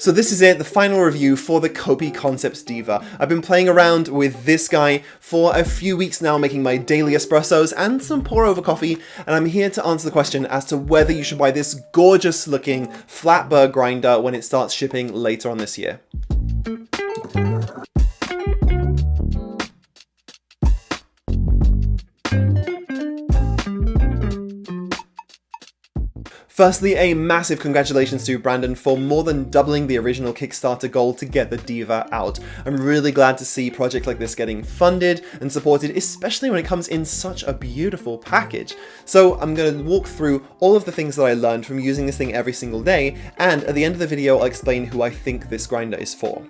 So this is it, the final review for the Kopi Concepts Deva. I've been playing around with this guy for a few weeks now, making my daily espressos and some pour-over coffee, and I'm here to answer the question as to whether you should buy this gorgeous looking flat burr grinder when it starts shipping later on this year. Firstly, a massive congratulations to Brandon for more than doubling the original Kickstarter goal to get the Deva out. I'm really glad to see projects like this getting funded and supported, especially when it comes in such a beautiful package. So I'm going to walk through all of the things that I learned from using this thing every single day, and at the end of the video I'll explain who I think this grinder is for.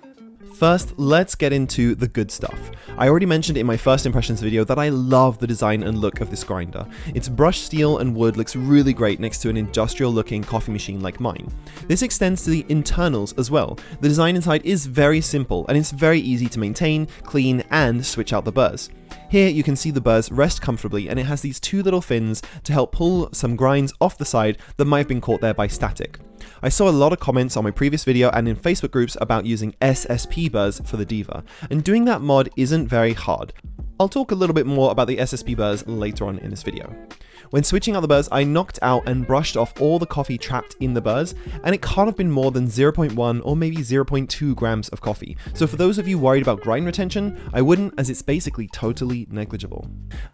First, let's get into the good stuff. I already mentioned in my first impressions video that I love the design and look of this grinder. Its brushed steel and wood looks really great next to an industrial looking coffee machine like mine. This extends to the internals as well. The design inside is very simple and it's very easy to maintain, clean, and switch out the burrs. Here you can see the burrs rest comfortably, and it has these two little fins to help pull some grinds off the side that might have been caught there by static. I saw a lot of comments on my previous video and in Facebook groups about using SSP burrs for the Deva, and doing that mod isn't very hard. I'll talk a little bit more about the SSP burrs later on in this video. When switching out the burrs, I knocked out and brushed off all the coffee trapped in the burrs, and it can't have been more than 0.1 or maybe 0.2 grams of coffee. So for those of you worried about grind retention, I wouldn't, as it's basically totally negligible.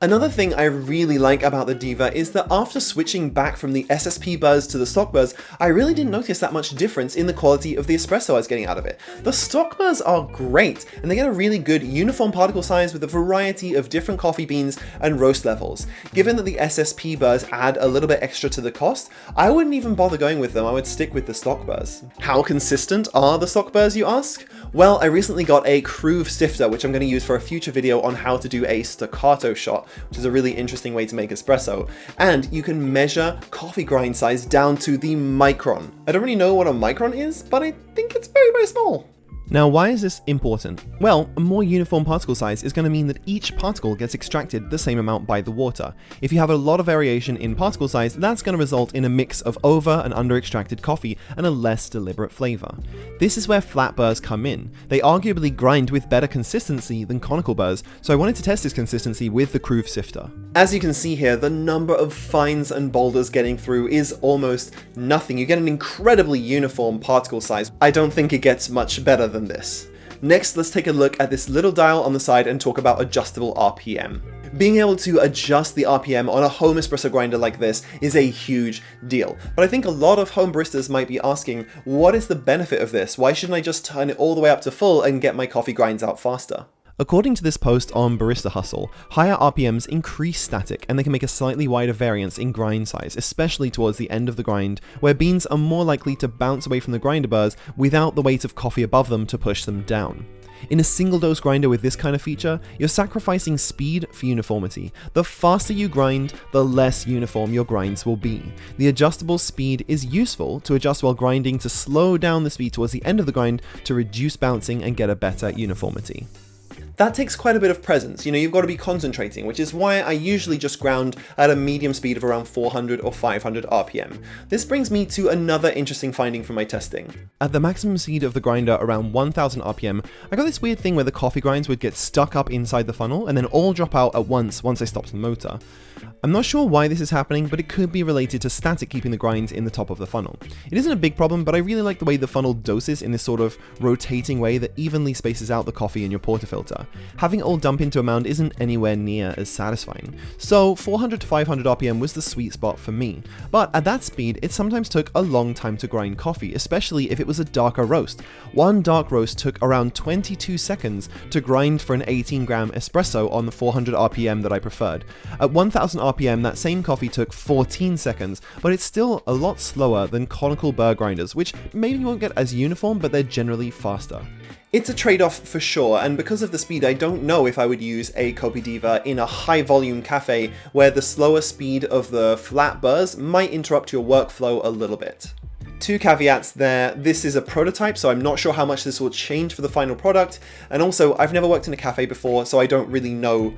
Another thing I really like about the Deva is that after switching back from the SSP burrs to the stock burrs, I really didn't notice that much difference in the quality of the espresso I was getting out of it. The stock burrs are great, and they get a really good uniform particle size with a variety of different coffee beans and roast levels. Given that the SSP burrs add a little bit extra to the cost, I wouldn't even bother going with them. I would stick with the stock burrs. How consistent are the stock burrs, you ask? Well, I recently got a groove sifter, which I'm going to use for a future video on how to do a staccato shot, which is a really interesting way to make espresso. And you can measure coffee grind size down to the micron. I don't really know what a micron is, but I think it's very, very small. Now, why is this important? Well, a more uniform particle size is going to mean that each particle gets extracted the same amount by the water. If you have a lot of variation in particle size, that's going to result in a mix of over and under extracted coffee and a less deliberate flavor. This is where flat burrs come in. They arguably grind with better consistency than conical burrs, so I wanted to test this consistency with the groove sifter. As you can see here, the number of fines and boulders getting through is almost nothing. You get an incredibly uniform particle size. I don't think it gets much better than this. Next, let's take a look at this little dial on the side and talk about adjustable RPM. Being able to adjust the RPM on a home espresso grinder like this is a huge deal. But I think a lot of home baristas might be asking, what is the benefit of this? Why shouldn't I just turn it all the way up to full and get my coffee grinds out faster? According to this post on Barista Hustle, higher RPMs increase static and they can make a slightly wider variance in grind size, especially towards the end of the grind, where beans are more likely to bounce away from the grinder burrs without the weight of coffee above them to push them down. In a single dose grinder with this kind of feature, you're sacrificing speed for uniformity. The faster you grind, the less uniform your grinds will be. The adjustable speed is useful to adjust while grinding to slow down the speed towards the end of the grind to reduce bouncing and get a better uniformity. That takes quite a bit of presence. You've got to be concentrating, which is why I usually just ground at a medium speed of around 400 or 500 RPM. This brings me to another interesting finding from my testing. At the maximum speed of the grinder around 1000 RPM, I got this weird thing where the coffee grinds would get stuck up inside the funnel and then all drop out at once I stopped the motor. I'm not sure why this is happening, but it could be related to static keeping the grinds in the top of the funnel. It isn't a big problem, but I really like the way the funnel doses in this sort of rotating way that evenly spaces out the coffee in your portafilter. Having it all dump into a mound isn't anywhere near as satisfying. So 400 to 500 RPM was the sweet spot for me. But at that speed, it sometimes took a long time to grind coffee, especially if it was a darker roast. One dark roast took around 22 seconds to grind for an 18-gram espresso on the 400 RPM that I preferred. At 1000 RPM, that same coffee took 14 seconds, but it's still a lot slower than conical burr grinders, which maybe won't get as uniform, but they're generally faster. It's a trade-off for sure, and because of the speed, I don't know if I would use a Kopi Deva in a high-volume cafe where the slower speed of the flat burrs might interrupt your workflow a little bit. Two caveats there. This is a prototype, so I'm not sure how much this will change for the final product, and also I've never worked in a cafe before, so I don't really know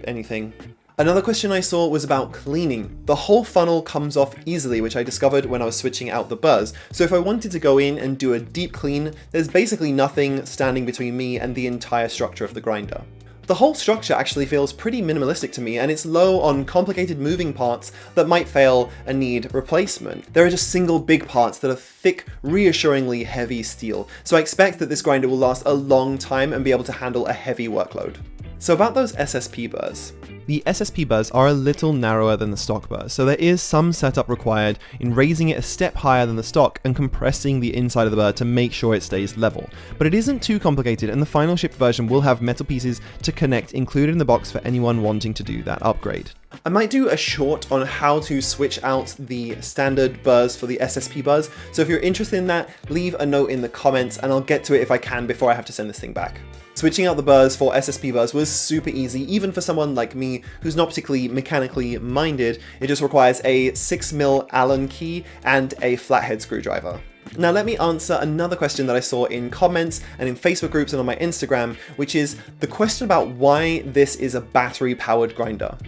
anything. Another question I saw was about cleaning. The whole funnel comes off easily, which I discovered when I was switching out the burrs. So if I wanted to go in and do a deep clean, there's basically nothing standing between me and the entire structure of the grinder. The whole structure actually feels pretty minimalistic to me, and it's low on complicated moving parts that might fail and need replacement. There are just single big parts that are thick, reassuringly heavy steel, so I expect that this grinder will last a long time and be able to handle a heavy workload. So about those SSP burrs. The SSP burrs are a little narrower than the stock burrs, so there is some setup required in raising it a step higher than the stock and compressing the inside of the burr to make sure it stays level. But it isn't too complicated, and the final shipped version will have metal pieces to connect included in the box for anyone wanting to do that upgrade. I might do a short on how to switch out the standard burrs for the SSP burrs, so if you're interested in that, leave a note in the comments and I'll get to it if I can before I have to send this thing back. Switching out the burrs for SSP burrs was super easy, even for someone like me who's not particularly mechanically minded. It just requires a 6mm Allen key and a flathead screwdriver. Now let me answer another question that I saw in comments and in Facebook groups and on my Instagram, which is the question about why this is a battery-powered grinder.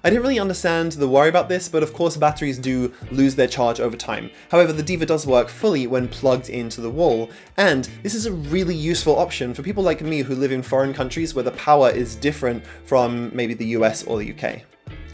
I didn't really understand the worry about this, but of course batteries do lose their charge over time. However, the Deva does work fully when plugged into the wall, and this is a really useful option for people like me who live in foreign countries where the power is different from maybe the US or the UK.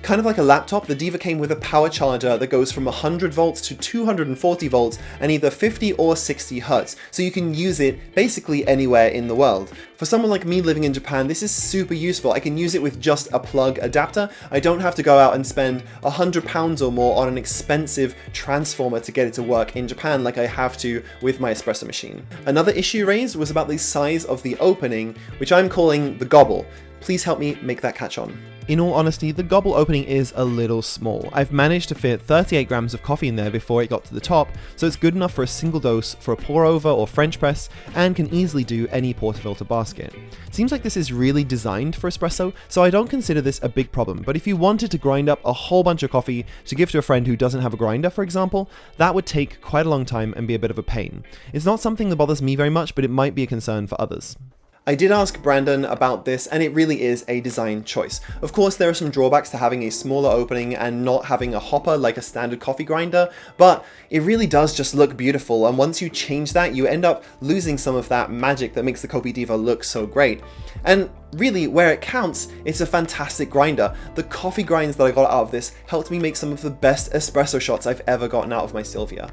Kind of like a laptop, the Deva came with a power charger that goes from 100 volts to 240 volts and either 50 or 60 Hertz, so you can use it basically anywhere in the world. For someone like me living in Japan, this is super useful. I can use it with just a plug adapter. I don't have to go out and spend £100 or more on an expensive transformer to get it to work in Japan like I have to with my espresso machine. Another issue raised was about the size of the opening, which I'm calling the gobble. Please help me make that catch on. In all honesty, the gobble opening is a little small. I've managed to fit 38 grams of coffee in there before it got to the top, so it's good enough for a single dose for a pour over or French press, and can easily do any portafilter basket. Seems like this is really designed for espresso, so I don't consider this a big problem, but if you wanted to grind up a whole bunch of coffee to give to a friend who doesn't have a grinder, for example, that would take quite a long time and be a bit of a pain. It's not something that bothers me very much, but it might be a concern for others. I did ask Brandon about this, and it really is a design choice. Of course, there are some drawbacks to having a smaller opening and not having a hopper like a standard coffee grinder, but it really does just look beautiful, and once you change that, you end up losing some of that magic that makes the Kopi Deva look so great. And really, where it counts, it's a fantastic grinder. The coffee grinds that I got out of this helped me make some of the best espresso shots I've ever gotten out of my Sylvia.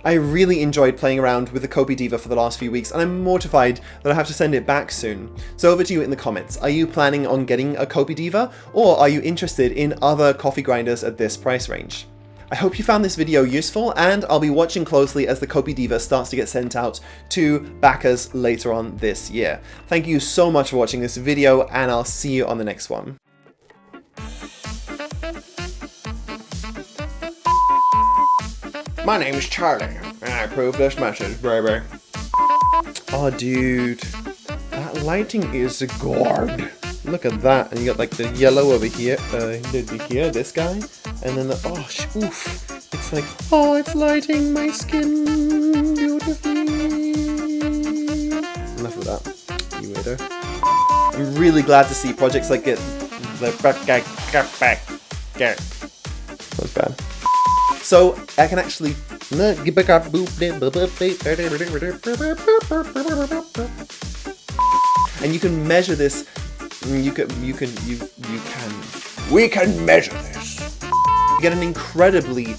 I really enjoyed playing around with the Kopi Deva for the last few weeks, and I'm mortified that I have to send it back soon. So over to you in the comments. Are you planning on getting a Kopi Deva, or are you interested in other coffee grinders at this price range? I hope you found this video useful, and I'll be watching closely as the Kopi Deva starts to get sent out to backers later on this year. Thank you so much for watching this video, and I'll see you on the next one. My name is Charlie, and I approve this message, baby. Oh, dude, that lighting is gourd. Look at that, and you got like the yellow over here, this guy, and then the, oof. It's like, oh, it's lighting my skin beautifully. Enough of that, you waiter. I'm really glad to see projects like it. That was bad. So I can actually and you can measure this. We can measure this. You get an incredibly